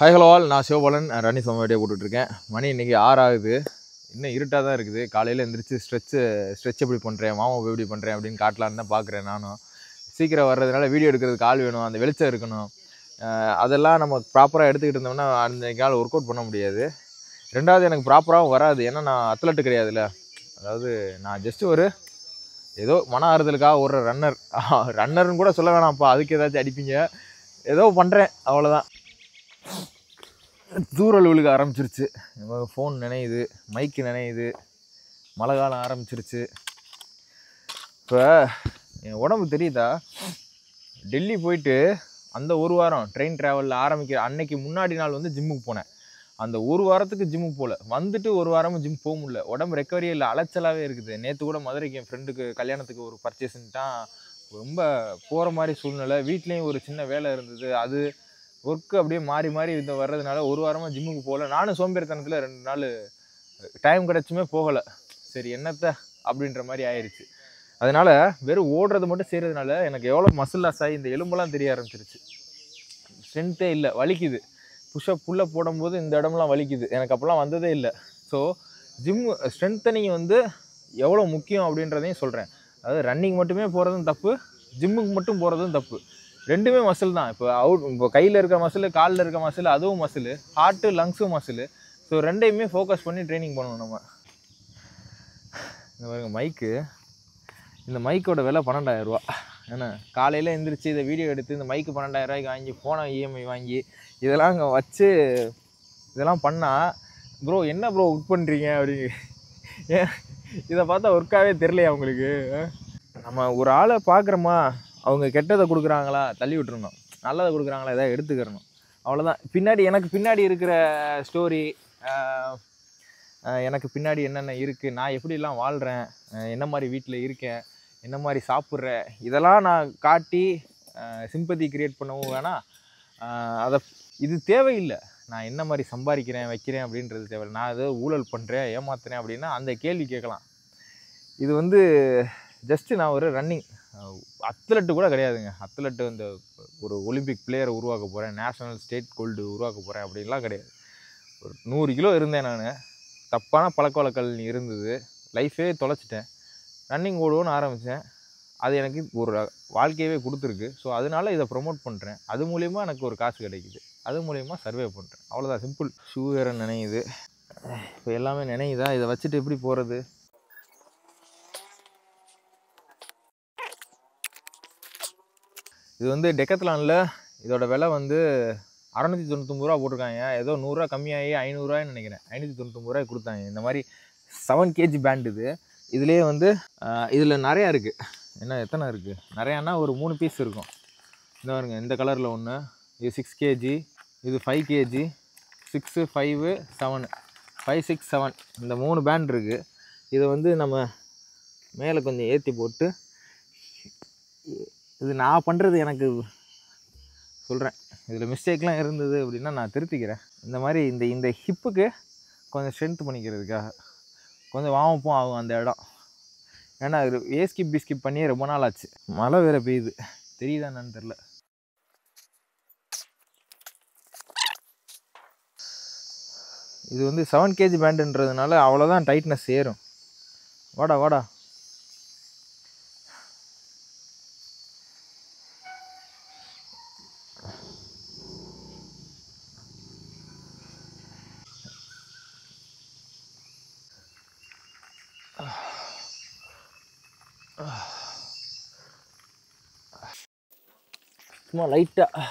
Hi hello all, நான் Sivabalan runny சம video போட்டுட்ருக்கேன். மணி இன்றைக்கி 6 ஆகுது. இன்னும் இருட்டாக தான் இருக்குது. காலையில் எழுந்திரிச்சு ஸ்ட்ரெச் எப்படி பண்ணுறேன், வார்ம் எப்படி பண்ணுறேன் அப்படின்னு காட்டலான்னு தான் பார்க்குறேன். நானும் சீக்கிரம் வர்றதுனால வீடியோ எடுக்கிறதுக்கு ஆள் வேணும், அந்த வெளிச்சம் இருக்கணும். அதெல்லாம் நம்ம ப்ராப்பராக எடுத்துக்கிட்டு இருந்தோம்னா அன்றைக்கி நாள் ஒர்க் அவுட் பண்ண முடியாது. ரெண்டாவது எனக்கு ப்ராப்பராகவும் வராது, ஏன்னா நான் அத்லெட்டு கிடையாதுல்ல. அதாவது நான் ஜஸ்ட்டு ஒரு ஏதோ மன ஆறுதலுக்காக ஒரு ரன்னர்னு கூட சொல்ல வேணாம்ப்பா, அதுக்கு ஏதாச்சும் அடிப்பீங்க. ஏதோ பண்ணுறேன், அவ்வளோதான். தூரல் விழுக ஆரம்பிச்சிருச்சு, ஃபோன் நினையுது, மைக்கு நினையுது, மழை காலம் ஆரம்பிச்சிருச்சு. இப்போ என் உடம்பு தெரியுதா, டெல்லி போயிட்டு அந்த ஒரு வாரம் ட்ரெயின் ட்ராவலில் ஆரம்பிக்கிற அன்னைக்கு முன்னாடி நாள் வந்து ஜிம்முக்கு போனேன். அந்த ஒரு வாரத்துக்கு ஜிம்முக்கு போகல, வந்துட்டு ஒரு வாரமும் ஜிம் போக முடியல. உடம்பு ரெக்கவரியே இல்லை, அலைச்சலாகவே இருக்குது. நேற்று கூட மதுரைக்கு என் ஃப்ரெண்டுக்கு கல்யாணத்துக்கு ஒரு பர்ச்சேஸ்ன்ட்டான், ரொம்ப போகிற மாதிரி சூழ்நிலை. வீட்லேயும் ஒரு சின்ன வேலை இருந்தது, அது ஒர்க்கு அப்படியே மாறி மாறி இந்த வர்றதுனால ஒரு வாரமாக ஜிம்முக்கு போகல. நானும் சோம்பேறித்தனத்தில் 2 நாள் டைம் கிடச்சுமே போகலை. சரி என்னத்த அப்படின்ற மாதிரி ஆயிடுச்சு. அதனால் வெறும் ஓடுறது மட்டும் செய்கிறதுனால எனக்கு எவ்வளோ மசில் லாஸ் ஆகி இந்த எலும்பெல்லாம் தெரிய ஆரம்பிச்சிருச்சு. ஸ்ட்ரென்த்தே இல்லை, வலிக்குது. புஷ்அப் புல்லப் போடும்போது இந்த இடம்லாம் வலிக்குது, எனக்கு அப்போல்லாம் வந்ததே இல்லை. ஸோ ஜிம்மு ஸ்ட்ரென்த்தனிங் வந்து எவ்வளோ முக்கியம் அப்படின்றதையும் சொல்கிறேன். அதாவது ரன்னிங் மட்டுமே போகிறதும் தப்பு, ஜிம்முக்கு மட்டும் போகிறதும் தப்பு. ரெண்டுமே மசில் தான். இப்போ கையில் இருக்க மசில், காலில் இருக்க மசில், அதுவும் மசில். ஹார்ட்டு லங்ஸும் மசில். ஸோ ரெண்டையுமே ஃபோக்கஸ் பண்ணி ட்ரைனிங் பண்ணணும் நம்ம. இந்த பாருங்க மைக்கு, இந்த மைக்கோட விலை 12,000 ரூபா. ஏன்னா காலையில் எழுந்திரிச்சு இதை வீடியோ எடுத்து இந்த மைக்கு 12,000 ரூபாய்க்கு வாங்கி, ஃபோனை இஎம்ஐ வாங்கி இதெல்லாம் அங்கே வச்சு இதெல்லாம் பண்ணால், ப்ரோ என்ன ப்ரோ ஒர்க் பண்ணுறீங்க அப்படின்னு ஏன் இதை பார்த்தா ஒர்க்காகவே தெரியலையா உங்களுக்கு? நம்ம ஒரு ஆளை பார்க்குறோமா, அவங்க கெட்டதை கொடுக்குறாங்களா தள்ளி விட்டுருணும், நல்லதை கொடுக்குறாங்களா எதாவது எடுத்துக்கிறணும், அவ்வளோதான். எனக்கு பின்னாடி இருக்கிற ஸ்டோரி, எனக்கு பின்னாடி என்னென்ன இருக்குது, நான் எப்படிலாம் வாழ்கிறேன், என்ன மாதிரி வீட்டில் இருக்கேன், என்ன மாதிரி சாப்பிட்றேன், இதெல்லாம் நான் காட்டி சிம்பத்தி க்ரியேட் பண்ணவும் வேணாம். இது தேவையில்லை. நான் என்ன மாதிரி சம்பாதிக்கிறேன் வைக்கிறேன் அப்படின்றது தேவையில்லை. நான் ஏதோ ஊழல் பண்ணுறேன், ஏமாத்துறேன் அப்படின்னா அந்த கேள்வி கேட்கலாம். இது வந்து ஜஸ்ட்டு நான் ஒரு ரன்னிங் அத்லெட்டு கூட கிடையாதுங்க. அத்லெட்டு இந்த ஒரு ஒலிம்பிக் பிளேயரை உருவாக்க போகிறேன், நேஷ்னல் ஸ்டேட் கோல்டு உருவாக்க போகிறேன் அப்படின்லாம் கிடையாது. ஒரு 100 கிலோ இருந்தேன் நான், தப்பான பழக்க வழக்கங்கள் இருந்தது, லைஃபே தொலைச்சிட்டேன். ரன்னிங் ஓடுவோன்னு ஆரம்பித்தேன், அது எனக்கு ஒரு வாழ்க்கையவே கொடுத்துருக்கு. ஸோ அதனால இதை ப்ரொமோட் பண்ணுறேன். அது மூலிமா எனக்கு ஒரு காசு கிடைக்குது, அது மூலிமா சர்வே பண்ணுறேன், அவ்வளோதான், சிம்பிள். ஷூ வேறு நினையுது. இப்போ எல்லாமே நினையுதா, இதை வச்சுட்டு எப்படி போகிறது? இது வந்து டெக்கத்லானில் இதோட விலை வந்து 699 ரூபா போட்டிருக்காங்க. ஏதோ 100 ரூபா கம்மியாகி 500 ரூபாய்ன்னு நினைக்கிறேன், 599 ரூபாய்க்கு கொடுத்தாங்க. இந்த மாதிரி 7 kg பேண்ட் இது. இதுலேயே வந்து இதில் நிறையா இருக்குது. என்ன எத்தனை இருக்குது நிறையானா, ஒரு 3 பீஸ் இருக்கும். இந்த பாருங்க, இந்த கலரில் ஒன்று, இது 6 kg, இது 5 kg, 6, 5, 7, 5, 6, 7, இந்த 3 பேண்ட் இருக்குது. இதை வந்து நம்ம மேலே கொஞ்சம் ஏற்றி போட்டு, இது நான் பண்ணுறது எனக்கு சொல்கிறேன், இதில் மிஸ்டேக்லாம் இருந்தது அப்படின்னா நான் திருத்திக்கிறேன். இந்த மாதிரி இந்த ஹிப்புக்கு கொஞ்சம் ஸ்ட்ரென்த் பண்ணிக்கிறதுக்காக கொஞ்சம் வார்மப்பும் ஆகும் அந்த இடம். ஏன்னா அது ஏ ஸ்கிப் பண்ணியே ரொம்ப நாள் ஆச்சு. மழை வேறு பெய்யுது, தெரியுதா என்னன்னு தெரில. இது வந்து 7 kg பேண்டுன்றதுனால அவ்வளோதான் டைட்னஸ் ஏறும். வாடா வாடா. சும்மா லைட்டாக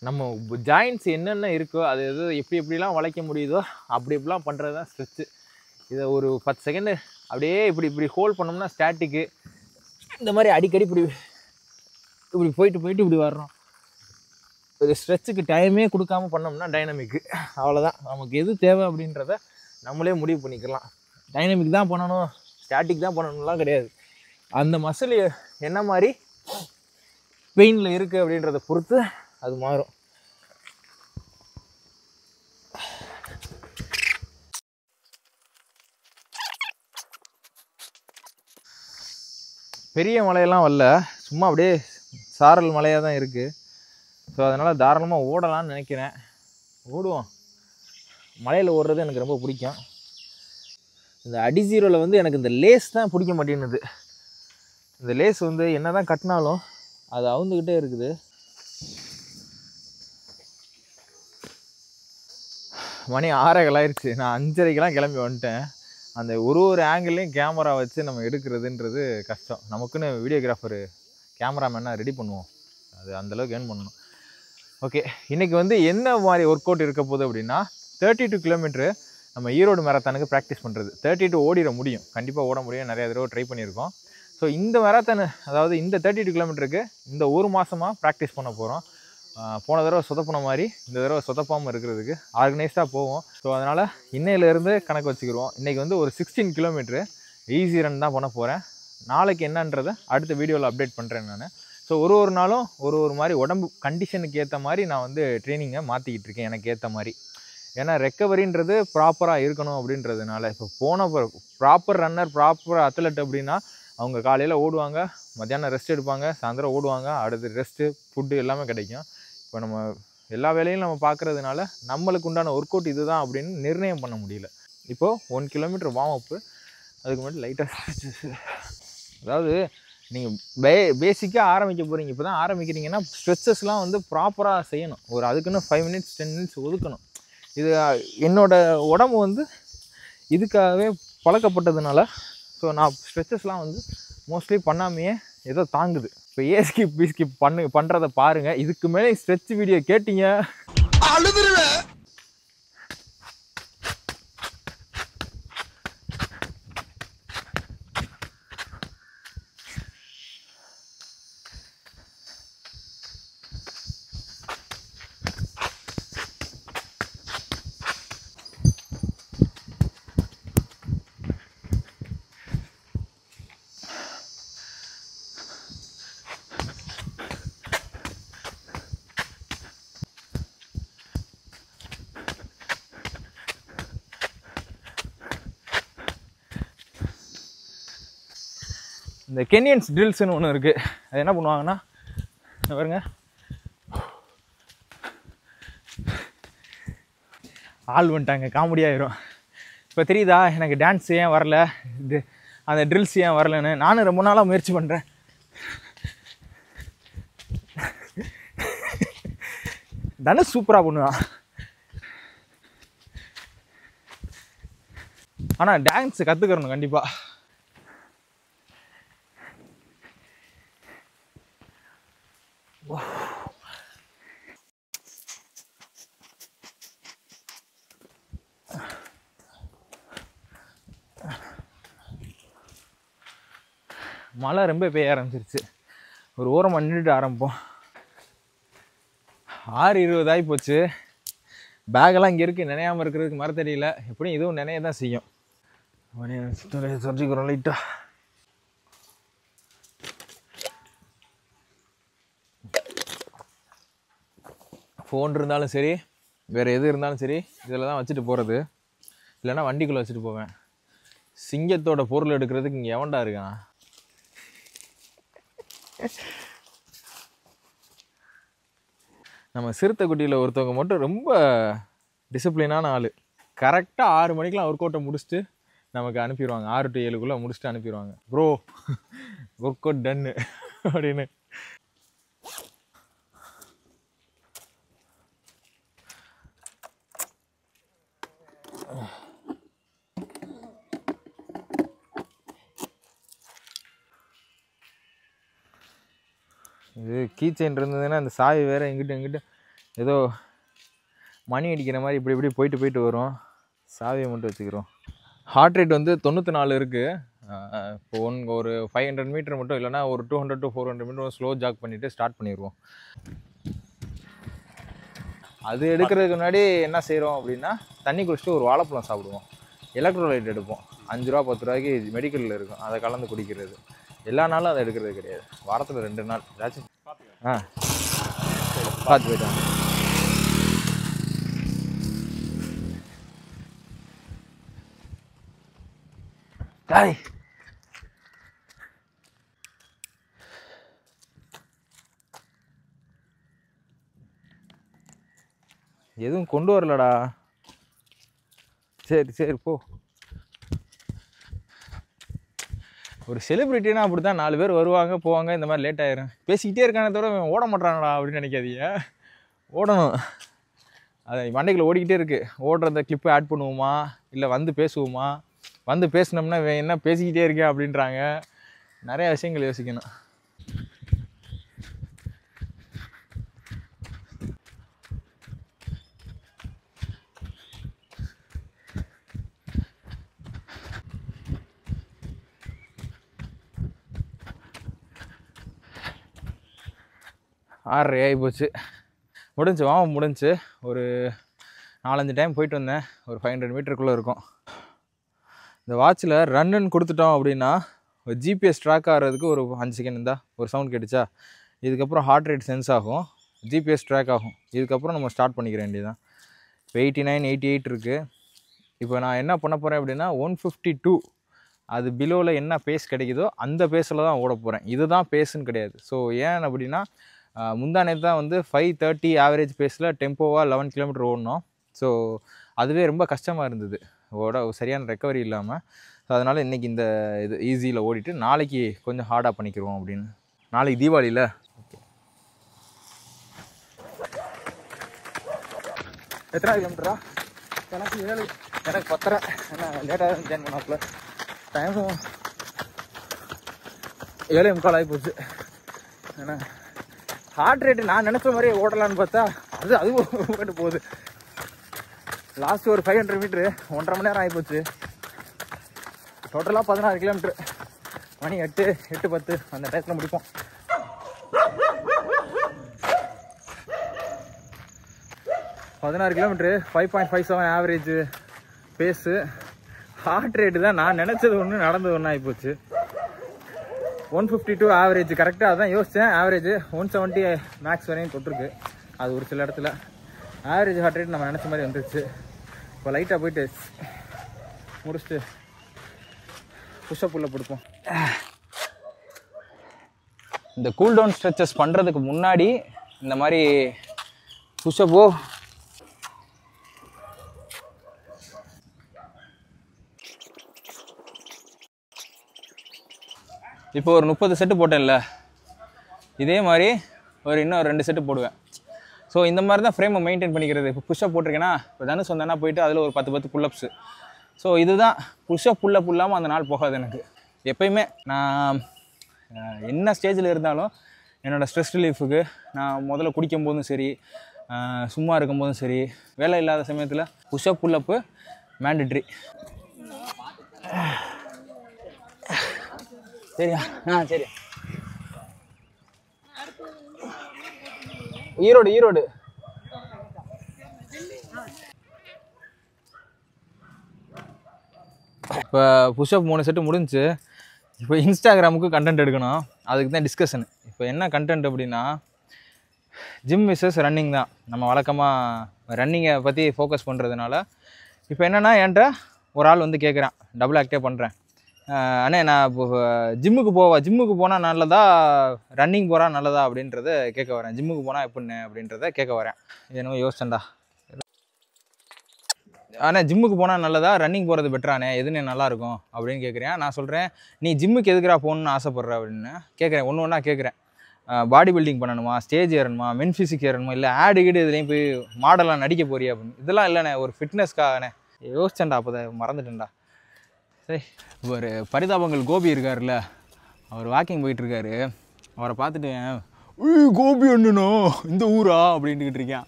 நம்ம ஜாயின்ட்ஸ் என்னென்ன இருக்கோ அது எது எப்படிலாம் வளைக்க முடியுதோ அப்படி இப்படிலாம் பண்ணுறது தான் ஸ்ட்ரெச்சு. இதை ஒரு 10 செகண்டு அப்படியே இப்படி ஹோல்ட் பண்ணோம்னா ஸ்டாட்டிக்கு. இந்த மாதிரி அடிக்கடி இப்படி போயிட்டு இப்படி வர்றோம். ஒரு ஸ்ட்ரெச்சுக்கு டைமே கொடுக்காம பண்ணோம்னா டைனமிக்கு. அவ்வளோதான், நமக்கு எது தேவை அப்படின்றத நம்மளே முடிவு பண்ணிக்கலாம். டைனமிக் தான் பண்ணணும், ஸ்டாட்டிக் தான் பண்ணணும்லாம் கிடையாது. அந்த மசில் என்ன மாதிரி பெயினில் இருக்குது அப்படின்றத பொறுத்து அது மாறும். பெரிய மலையெல்லாம் வரல, சும்மா அப்படியே சாரல் மலையாக தான் இருக்குது. ஸோ அதனால் தாராளமாக ஓடலான்னு நினைக்கிறேன். ஓடுவோம். மலையில் ஓடுறது எனக்கு ரொம்ப பிடிக்கும். இந்த அடிசீரோவில் வந்து எனக்கு இந்த லேஸ் தான் பிடிக்க மாட்டேங்குது. இந்த லேஸ் வந்து என்ன தான் கட்டினாலும் அது அவுந்துக்கிட்டே இருக்குது. மணி 6:15 ஆயிடுச்சு. நான் 5:30க்கெலாம் கிளம்பி வந்துட்டேன். அந்த ஒரு ஆங்கிள்லையும் கேமரா வச்சு நம்ம எடுக்கிறதுன்றது கஷ்டம். நமக்குன்னு வீடியோகிராஃபரு கேமராமேனாக ரெடி பண்ணுவோம். அது அந்தளவுக்கு ஏர்ன் பண்ணணும். ஓகே, இன்றைக்கி வந்து என்ன மாதிரி ஒர்க் அவுட் இருக்க போகுது அப்படின்னா 32 கிலோமீட்ரு நம்ம ஈரோடு மேரத்தானுக்கு ப்ராக்டிஸ் பண்ணுறது. 32 ஓடிட முடியும், கண்டிப்பாக ஓட முடியும். நிறையா தடவை ட்ரை பண்ணியிருக்கோம். ஸோ இந்த மேரத்தானு, அதாவது இந்த 32 கிலோமீட்டருக்கு இந்த ஒரு மாதமாக ப்ராக்டிஸ் பண்ண போகிறோம். போன தடவை சொதப்பின மாதிரி இந்த தடவை சொதப்பாமல் இருக்கிறதுக்கு ஆர்கனைஸ்டாக போவோம். ஸோ அதனால் இன்னையிலேருந்து கணக்கு வச்சுக்கிடுவோம். இன்றைக்கி வந்து ஒரு 16 கிலோமீட்ரு ஈஸி ரன் தான் பண்ண போகிறேன். நாளைக்கு என்னன்றதை அடுத்த வீடியோவில் அப்டேட் பண்ணுறேன் நான். ஸோ ஒரு நாளும் ஒரு மாதிரி உடம்பு கண்டிஷனுக்கு ஏற்ற மாதிரி நான் வந்து ட்ரைனிங்கை மாற்றிக்கிட்டு இருக்கேன், எனக்கு ஏற்ற மாதிரி. ஏன்னா ரெக்கவரின்றது ப்ராப்பராக இருக்கணும் அப்படின்றதுனால. இப்போ போன ப்ராப்பர் ரன்னர், ப்ராப்பர் அத்லெட் அப்படின்னா அவங்க காலையில் ஓடுவாங்க, மத்தியானம் ரெஸ்ட் எடுப்பாங்க, சாயந்தரம் ஓடுவாங்க, அடுத்து ரெஸ்ட்டு, ஃபுட்டு எல்லாமே கிடைக்கும். இப்போ நம்ம எல்லா வேலையும் நம்ம பார்க்குறதுனால நம்மளுக்கு உண்டான ஒர்க் அவுட் இது தான் அப்படின்னு நிர்ணயம் பண்ண முடியல. இப்போது 1 கிலோமீட்டர் வார்ம் அப்பு, அதுக்கு முன்னாடி லைட்டாக ஸ்ட்ரெச்சஸ். அதாவது நீங்கள் பேசிக்காக ஆரம்பிக்க போகிறீங்க, இப்போ தான் ஆரம்பிக்கிறீங்கன்னா ஸ்ட்ரெச்சஸ்லாம் வந்து ப்ராப்பராக செய்யணும். அதுக்குன்னு 5 மினிட்ஸ் 10 மினிட்ஸ் ஒதுக்கணும். இது என்னோடய உடம்பு வந்து இதுக்காகவே பழக்கப்பட்டதுனால ஸோ நான் ஸ்ட்ரெச்சஸ்லாம் வந்து மோஸ்ட்லி பண்ணாமையே ஏதோ தாங்குது. இப்போ ஸ்கிப் பி ஸ்கிப் பண்ணுறதை பாருங்கள். இதுக்கு மேலே ஸ்ட்ரெச் வீடியோ கேட்டீங்க அழுதுருவேன். இந்த கென்யன்ஸ் ட்ரில்ஸ்னு ஒன்று இருக்குது. அது என்ன பண்ணுவாங்கன்னா, பாருங்க, ஆள் வந்துட்டாங்க, காமெடி ஆயிரும். இப்போ தெரியுதா எனக்கு டான்ஸ் ஏன் வரல, இது அந்த ட்ரில்ஸ் ஏன் வரலன்னு? நானும் ரொம்ப நாளாக முயற்சி பண்ணுறேன். தனுஷ் சூப்பராக பண்ணுவான், ஆனால் டான்ஸ் கற்றுக்கிறணும் கண்டிப்பாக. மழை ரொம்ப பெய்ய ஆரம்பிச்சிருச்சு. ஒரு ஓரமாக நின்றுட்டு ஆரம்பிப்போம். 6:20 ஆகி போச்சு. பேக்கெல்லாம் இங்கே இருக்குது, நினையாமல் இருக்கிறதுக்கு மரத்தடியில். எப்படியும் இதுவும் நினைய தான் செய்யும். சொல்லிக்கிறோம் லைட்டாக. ஃபோன் இருந்தாலும் சரி, வேறு எது இருந்தாலும் சரி, இதில் தான் வச்சுட்டு போகிறது. இல்லைன்னா வண்டிக்குள்ளே வச்சுட்டு போவேன். சிங்கத்தோட பொருள் எடுக்கிறதுக்கு இங்கே எவன்டா இருக்கான்? நம்ம சிறுத்தைக்குட்டியில் ஒருத்தவங்க மட்டும் ரொம்ப டிசிப்ளினான ஆள். கரெக்டாக 6 மணிக்கெலாம் ஒர்க் அவுட்டை முடிச்சுட்டு நமக்கு அனுப்பிடுவாங்க. 6 to 7க்குள்ளே முடிச்சுட்டு அனுப்பிடுவாங்க. ப்ரோ ஒர்க் அவுட் டன்னு அப்படின்னு. இது கீ செயின் இருந்ததுன்னா இந்த சாவி வேறு எங்கிட்ட ஏதோ மணி அடிக்கிற மாதிரி இப்படி போயிட்டு வரும். சாவியை மட்டும் வச்சுக்கிறோம். ஹார்ட் ரேட் வந்து 94 இருக்குது. இப்போ ஒரு 500 மீட்டர் மட்டும், இல்லைனா ஒரு 200 to 400 மீட்டர் ஸ்லோ ஜாக் பண்ணிவிட்டு ஸ்டார்ட் பண்ணிடுவோம். அது எடுக்கிறதுக்கு முன்னாடி என்ன செய்கிறோம் அப்படின்னா, தண்ணி குடிச்சிட்டு ஒரு வாழைப்பழம் சாப்பிடுவோம். எலக்ட்ரோலைட் எடுப்போம். 5 ரூபா 10 ரூபாய்க்கு மெடிக்கலில் இருக்கும், அதை கலந்து குடிக்கிறது. எல்லா நாளும் அதை எடுக்கிறது கிடையாது, வாரத்தில் 2 நாள் ஏதாச்சும். பார்த்து போயிட்டாங்க. ஹாய், எதுவும் கொண்டு வரலடா. சரி போ. ஒரு செலிப்ரிட்டினா அப்படி தான், 4 பேர் வருவாங்க போவாங்க, இந்த மாதிரி லேட் ஆயிரும். பேசிக்கிட்டே இருக்கானே தவிர ஓட மாட்டானடா அப்படின்னு நினைக்காதீங்க. ஓடணும். அதை மண்டைக்குள்ள ஓடிக்கிட்டே இருக்கு. ஓடுறத கிளிப்பை ஆட் பண்ணுவோமா இல்லை வந்து பேசுவோமா? வந்து பேசினோம்னா என்ன பேசிக்கிட்டே இருக்கேன் அப்படின்றாங்க. நிறைய விஷயங்கள் யோசிக்கணும். ஆறரை ஆகி போச்சு. முடிஞ்சு ஒரு 4-5 டைம் போயிட்டு வந்தேன். ஒரு 500 மீட்டருக்குள்ளே இருக்கும். இந்த வாட்சில் ரன்னுன்னு கொடுத்துட்டோம் அப்படின்னா ஒரு ஜிபிஎஸ் ட்ராக் ஆகிறதுக்கு ஒரு 5 செகண்ட் இருந்தால் ஒரு சவுண்ட் கேட்டுச்சா, இதுக்கப்புறம் ஹார்ட் ரேட் சென்ஸ் ஆகும், ஜிபிஎஸ் ட்ராக் ஆகும். இதுக்கப்புறம் நம்ம ஸ்டார்ட் பண்ணிக்கிற வேண்டியதுதான். இப்போ 89, 88 இருக்குது. இப்போ நான் என்ன பண்ண போகிறேன் அப்படின்னா 152 அது பிலோவில் என்ன பேஸ் கிடைக்குதோ அந்த பேஸில் தான் ஓட போகிறேன். இதுதான் பேஸுன்னு கிடையாது. ஸோ ஏன் அப்படின்னா முந்தானே தான் வந்து 530 ஆவரேஜ் பேஸில் டெம்போவாக 11 கிலோமீட்டர் ஓடணும். ஸோ அதுவே ரொம்ப கஷ்டமாக இருந்தது, சரியான ரெக்கவரி இல்லாமல். ஸோ அதனால் இன்றைக்கி இந்த இது ஈஸியில் ஓடிட்டு நாளைக்கு கொஞ்சம் ஹார்டாக பண்ணிக்கிடுவோம் அப்படின்னு. நாளைக்கு தீபாவளியில். ஓகே, எத்தனை கிலோமீட்டரா? எனக்கு 7, எனக்கு 10. ஏன்னா லேட்டாக ஜாயின் பண்ணாப்புல டைமும் 7:45 ஆகி போச்சு. ஏன்னா ஹார்ட் ரேட்டு நான் நினச்ச மாதிரியே ஓடலான்னு பார்த்தா அதுவும் ஓட்டு போகுது. லாஸ்ட் ஒரு 500 மீட்ரு 1.5 மணி நேரம் ஆகிப்போச்சு. டோட்டலாக 16 கிலோமீட்ரு. மணி 8:10 அந்த டயத்தில் முடிப்போம். Kilometre 5.57 average pace. Heart rate தான் நான் நினச்சது ஒன்று நடந்தது ஒன்று ஆகிப்போச்சு. 152 ஆவரேஜ் கரெக்டாக அதான் யோசித்தேன். ஆவரேஜ் 170 மேக்ஸ் வரையும் தொட்டிருக்கு. அது ஒரு சில இடத்துல ஆவரேஜ் ஹார்ட் ரேட் நம்ம நினச்ச மாதிரி வந்துருச்சு. இப்போ லைட்டாக போயிட்டு முடிச்சுட்டு புஷ்அப் உள்ள கொடுப்போம். இந்த கூல் டவுன் ஸ்ட்ரெச்சஸ் பண்ணுறதுக்கு முன்னாடி இந்த மாதிரி புஷ்அப்போ இப்போ ஒரு 30 செட்டு போட்டேன்ல, இதே மாதிரி இன்னும் 2 செட்டு போடுவேன். ஸோ இந்த மாதிரி தான் ஃப்ரேமை மெயின்டைன் பண்ணிக்கிறது. இப்போ புஷ்அப் போட்டிருக்கேன்னா இப்போ தனுஷ் வந்தேன்னா போயிட்டு அதில் ஒரு 10 புல்லப்ஸு. ஸோ இதுதான் புஷ்அப் புல்லப் இல்லாமல் அந்த நாள் போகாது எனக்கு. எப்பயுமே நான் என்ன ஸ்டேஜில் இருந்தாலும் என்னோடய ஸ்ட்ரெஸ் ரிலீஃபுக்கு நான் முதல்ல குடிக்கும் போதும் சரி, சும்மா இருக்கும்போதும் சரி, வேலை இல்லாத சமயத்தில் புஷ்அப் புல்லப்பு மேண்டட்ரி. சரியா? சரி. ஈரோடு. இப்போ புஷ்அப் 3 செட்டு முடிஞ்சு. இப்போ இன்ஸ்டாகிராமுக்கு கண்டென்ட் எடுக்கணும். அதுக்கு தான் டிஸ்கஷன். இப்போ என்ன கண்டென்ட் அப்படின்னா ஜிம் விசஸ் ரன்னிங் தான். நம்ம வழக்கமாக ரன்னிங்கை பற்றி ஃபோக்கஸ் பண்ணுறதுனால இப்போ என்னென்னா என்கிட்ட ஒரு ஆள் வந்து கேட்குறான், டபுள் ஆக்டே பண்ணுறேன், அண்ணே நான் இப்போ ஜிம்முக்கு போனால் நல்லதா ரன்னிங் போனால் நல்லதா அப்படின்றத கேட்க வரேன். ஜிம்முக்கு போனால் எப்படின்னு அப்படின்றத கேட்க வரேன். என்னவோ யோசிச்சேன்டா. ஆனால் ஜிம்முக்கு போனால் நல்லதா ரன்னிங் போகிறது பெட்டரானே, எதுன்னு நல்லாயிருக்கும் அப்படின்னு கேட்குறேன். நான் சொல்கிறேன், நீ ஜிம்முக்கு எதுக்குறா போகணுன்னு ஆசைப்பட்ற அப்படின்னு கேட்குறேன். ஒன்று கேட்குறேன். பாடி பில்டிங் பண்ணணுமா, ஸ்டேஜ் ஏறணுமா, மென் ஃபிசிக் ஏறணுமா, இல்லை ஆடு இதுலேயும் போய் மாடலாக நடிக்க போறியா அப்படின்னு. இதெல்லாம் இல்லைண்ணே, ஒரு ஃபிட்னஸ்க்காகண்ணே. யோசிச்சேன்டா, அப்போ தான் மறந்துட்டேன்டா. சரி, ஒரு பரிதாபங்கள் கோபி இருக்கார்ல, அவர் வாக்கிங் போயிட்டுருக்காரு. அவரை பார்த்துட்டு கோபி அண்ணனோ இந்த ஊரா அப்படின்ட்டுக்கிட்டு இருக்கேன்.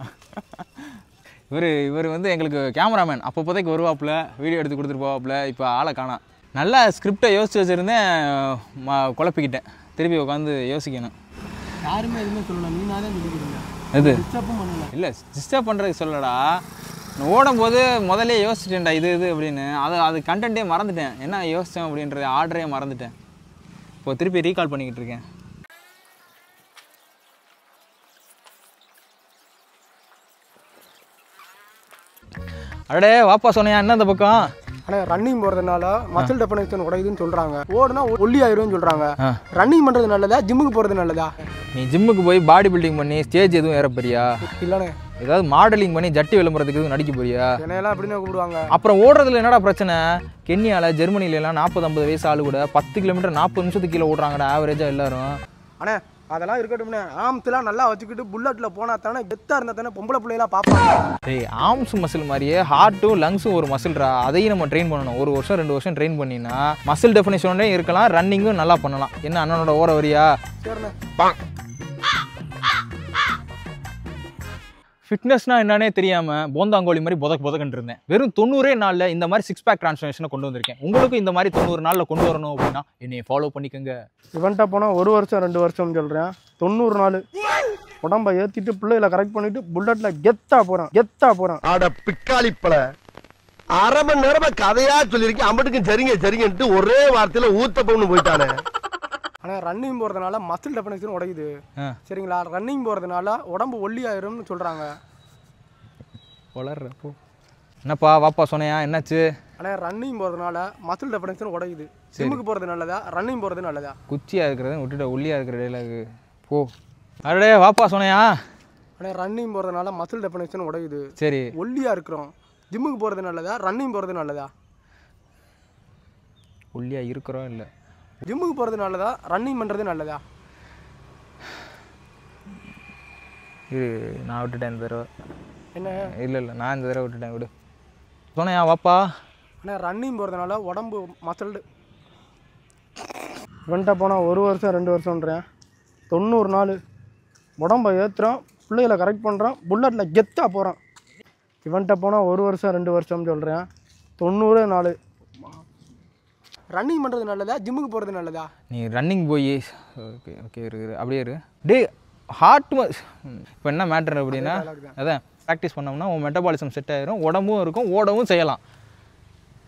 இவர் வந்து எங்களுக்கு கேமராமேன். அப்போதைக்கு வருவாப்புல, வீடியோ எடுத்து கொடுத்துட்டு போவாப்புல. இப்போ ஆளை காணாம். நல்லா ஸ்கிரிப்டை யோசித்து வச்சுருந்தேன், குழப்பிக்கிட்டேன். திருப்பி உட்காந்து யோசிக்கணும். யாருமே எதுவுமே சொல்லலாம், நீனாலே சொல்லிக்கிறீங்க. எது டிஸ்டர்பும் பண்ணல. இல்லை, டிஸ்டர்ப் பண்ணுறதுக்கு சொல்லடா. நான் ஓடும்போது முதல்ல யோசிச்சிட்டேன்டா இது அப்படின்னு. அது கண்டென்ட்டே மறந்துட்டேன், என்ன யோசித்தேன் அப்படின்றது ஆர்டரே மறந்துட்டேன். இப்போ திருப்பி ரீகால் பண்ணிக்கிட்டு இருக்கேன். அடடே வாப்பா சொன்னியா என்ன அந்த பக்கம்? ஆனால் ரன்னிங் போகிறதுனால மசில் டெஃபினேஷன் உடையுதுன்னு சொல்கிறாங்க. ஓடுனா ஒல்லி ஆயிடும்னு சொல்கிறாங்க. ரன்னிங் பண்ணுறது நல்லதா, ஜிம்முக்கு போகிறது நல்லதா? நீ ஜிம்முக்கு போய் பாடி பில்டிங் பண்ணி ஸ்டேஜ் எதுவும் ஏற போறியா? இல்லைண்ணே, ஏதாவது மாடலிங் பண்ணி ஜட்டி விளம்பரத்துக்கு நடிக்க போறியா? என்னையெல்லாம் அப்படின்னு கூப்பிடுவாங்க. அப்புறம் ஓடுறதுல என்னடா பிரச்சனை? கென்யால ஜெர்மனிலலாம் 40-50 வயசு ஆளு கூட 10 கிலோமீட்டர் 40 நிமிஷத்துக்கு கீழே ஓடுறாங்கடா ஆவரேஜாக எல்லாரும். அண்ணே அதெல்லாம் இருக்கட்டும்ண்ணே, ஆம்ஸ்லாம் நல்லா வச்சுக்கிட்டு புல்லட்டில் போனால் தானே கெத்தாக இருந்தால் தானே பொம்பளை பிள்ளைலாம் பார்ப்பாங்க. டேய் ஆர்ம்ஸ் மசில் மாதிரியே ஹார்ட்டும் லங்ஸும் ஒரு மசில்ரா, அதையும் நம்ம ட்ரெயின் பண்ணணும். 1 வருஷம் 2 வருஷம் ட்ரெயின் பண்ணினா மசில் டெஃபினேஷனே இருக்கலாம், ரன்னிங்கும் நல்லா பண்ணலாம். என்ன அண்ணனோட ஓர வரியா? சரிண்ணே. ஃபிட்னஸ்னா என்னன்னே தெரியாமல் போந்தாங்கோலி மாதிரி புதக்கன்ட்டு இருந்தேன். வெறும் 90 நாளில் இந்த மாதிரி 6 பேக் டிரான்ஸ்ஃபர்மேஷனை கொண்டு வந்திருக்கேன். உங்களுக்கும் இந்த மாதிரி 90 நாளில் கொண்டு வரணும் அப்படின்னா என்னையை ஃபாலோ பண்ணிக்கோங்க. இவன்ட்டா போனால் 1 வருஷம் 2 வருஷம் சொல்கிறேன், 90 நாள் உடம்பை ஏற்றிட்டு பிள்ளைகளை கரெக்ட் பண்ணிட்டு புல்லட்டில் கெத்தாக போகிறான். ஆட பிக்காளிப்பல 1/2 மணி நேரமா கதையா சொல்லியிருக்கேன். அம்பட்டுக்கும் சரிங்கன்ட்டு ஒரே வார்த்தையில ஊத்தப்பம்னு போயிட்டானே. ஆனால் ரன்னிங் போகிறதுனால மசில் டெஃபினேஷன் உடையுது. சரிங்களா? ரன்னிங் போகிறதுனால உடம்பு ஒல்லியாயிரும்னு சொல்கிறாங்க. வளர்றப்போ என்னப்பா வாப்பா சொன்னையா? என்னாச்சு? ஆனால் ரன்னிங் போகிறதுனால மசில் டெஃபினேஷன் உடையுது. ஜிம்முக்கு போகிறது நல்லதா ரன்னிங் போகிறது நல்லதா? குச்சியாக இருக்கிறத விட்டுட்டு ஒல்லியாக இருக்கிற டைலாகு போ. அடே வாப்பா சொன்னையா? ஆனால் ரன்னிங் போகிறதுனால மசில் டெஃபினேஷன் உடையுது. சரி, ஒல்லியாக இருக்கிறோம். ஜிம்முக்கு போகிறது நல்லதா ரன்னிங் போகிறது நல்லதா? ஒல்லியாக இருக்கிறோம் இல்லை, ஜிம்முக்கு போகிறது நல்லதா ரன்னிங் பண்ணுறது நல்லதா? இது நான் விட்டுட்டேன் இந்த தடவை. என்ன? இல்லை நான் இந்த தடவை விட்டுட்டேன், விடு. சொன்னையா வாப்பா? ஆனால் ரன்னிங் போகிறதுனால உடம்பு மசில் இவன்ட்டா போனால் 1 வருஷம் 2 வருஷம்ன்றேன், 90 நாள் உடம்பை ஏற்றுறான், பிள்ளைகளை கரெக்ட் பண்ணுறான், புல்லட்டில் கெத்தாக போகிறான். இவன்ட்டா போனால் 1 வருஷம் 2 வருஷம் சொல்கிறேன், 90 நாள். ரன்னிங் பண்ணுறது நல்லதா ஜிம்முக்கு போகிறது நல்லதா? நீ ரன்னிங் போய் ஓகே இருக்கு அப்படியே இரு. டே ஹார்ட் இப்போ என்ன மேட்டர் அப்படின்னா, அதான் ப்ராக்டிஸ் பண்ணோம்னா உன் மெட்டபாலிசம் செட் ஆகிரும், உடம்பும் இருக்கும், ஓடவும் செய்யலாம்.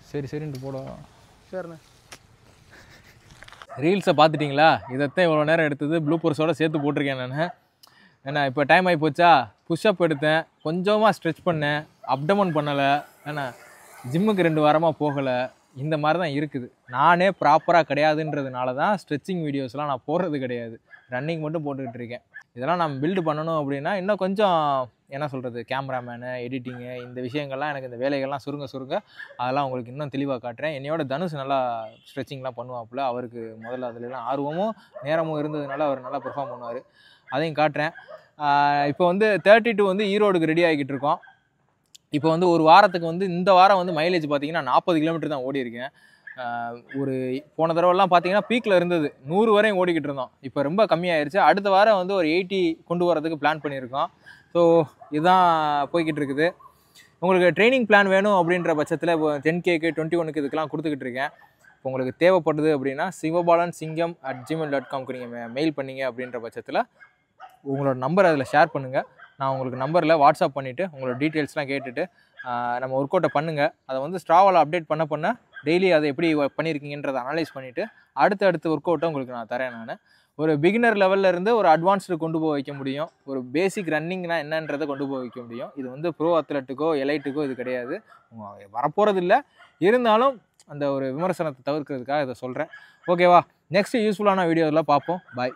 சரின்ட்டு போடுவோம். சரிண்ணே. ரீல்ஸை பார்த்துட்டிங்களா? இதைத்தான் இவ்வளோ நேரம் எடுத்தது ப்ளூபர்ஸோடு சேர்த்து போட்டிருக்கேன் நான். ஏன்னா இப்போ டைம் ஆகி போச்சா, புஷ்அப் எடுத்தேன், கொஞ்சமாக ஸ்ட்ரெச் பண்ணேன், அப்டமன் பண்ணலை, ஏன்னா ஜிம்முக்கு 2 வாரமாக போகலை. இந்த மாதிரி தான் இருக்குது. நானே ப்ராப்பராக கிடையாதுன்றதுனால தான் ஸ்ட்ரெச்சிங் வீடியோஸ்லாம் நான் போடுறது கிடையாது, ரன்னிங் மட்டும் போட்டுக்கிட்டு இருக்கேன். இதெல்லாம் நம்ம பில்டு பண்ணணும் அப்படின்னா இன்னும் கொஞ்சம் என்ன சொல்கிறது, கேமராமேனு, எடிட்டிங்கு, இந்த விஷயங்கள்லாம் எனக்கு இந்த வேலைகள்லாம் சுருங்க அதெல்லாம் உங்களுக்கு இன்னும் தெளிவாக காட்டுறேன். என்னையோட தனுஷ் நல்லா ஸ்ட்ரெச்சிங்லாம் பண்ணுவாப்புல, அவருக்கு முதல்ல அதுலலாம் ஆர்வமும் நேரமும் இருந்ததுனால அவர் நல்லா பெர்ஃபார்ம் பண்ணுவார், அதையும் காட்டுறேன். இப்போ வந்து 32 வந்து ஈரோடுக்கு ரெடி ஆகிக்கிட்டு இருக்கோம். இப்போ வந்து ஒரு வாரத்துக்கு வந்து இந்த வாரம் வந்து மைலேஜ் பார்த்தீங்கன்னா 40 கிலோமீட்டர் தான் ஓடி இருக்கேன். ஒரு போன தடவைலாம் பார்த்தீங்கன்னா பீக்கில் இருந்தது 100 வரையும் ஓடிக்கிட்டு இருந்தோம். இப்போ ரொம்ப கம்மியாயிருச்சு. அடுத்த வாரம் வந்து ஒரு 80 கொண்டு வரதுக்கு பிளான் பண்ணியிருக்கோம். ஸோ இதுதான் போய்கிட்டு இருக்குது. உங்களுக்கு ட்ரைனிங் பிளான் வேணும் அப்படின்ற பட்சத்தில் இப்போ 10Kக்கு 21க்கு இதுக்கெல்லாம் கொடுத்துக்கிட்டு இருக்கேன். இப்போ உங்களுக்கு தேவைப்படுது அப்படின்னா sivabalan.singam@gmail.comக்கு நீங்கள் மெயில் பண்ணீங்க அப்படின்ற பட்சத்தில் உங்களோட நம்பர் அதில் ஷேர் பண்ணுங்கள். நான் உங்களுக்கு நம்பரில் வாட்ஸ்அப் பண்ணிவிட்டு உங்களோட டீட்டெயில்ஸ்லாம் கேட்டுட்டு நம்ம ஒர்க் அவுட்டை பண்ணுங்கள். அதை வந்து ஸ்ட்ராவால் அப்டேட் பண்ண டெய்லி அதை எப்படி பண்ணியிருக்கீங்கன்றதை அனலைஸ் பண்ணிவிட்டு அடுத்த ஒர்க் அவுட்டை உங்களுக்கு நான் தரேன். நான் ஒரு பிகினர் லெவலில் இருந்து ஒரு அட்வான்ஸ்டு கொண்டு போய் வைக்க முடியும், ஒரு பேசிக் ரன்னிங்னா என்னன்றதை கொண்டு போய் வைக்க முடியும். இது வந்து ப்ரோ அத்லெட்டுக்கோ எலைட்டுக்கோ இது கிடையாது, வரப்போகிறது இல்லை. இருந்தாலும் அந்த ஒரு விமர்சனத்தை தவிர்க்கிறதுக்காக இதை சொல்கிறேன். ஓகேவா? நெக்ஸ்ட் யூஸ்ஃபுல்லான வீடியோவில் பார்ப்போம். பாய்.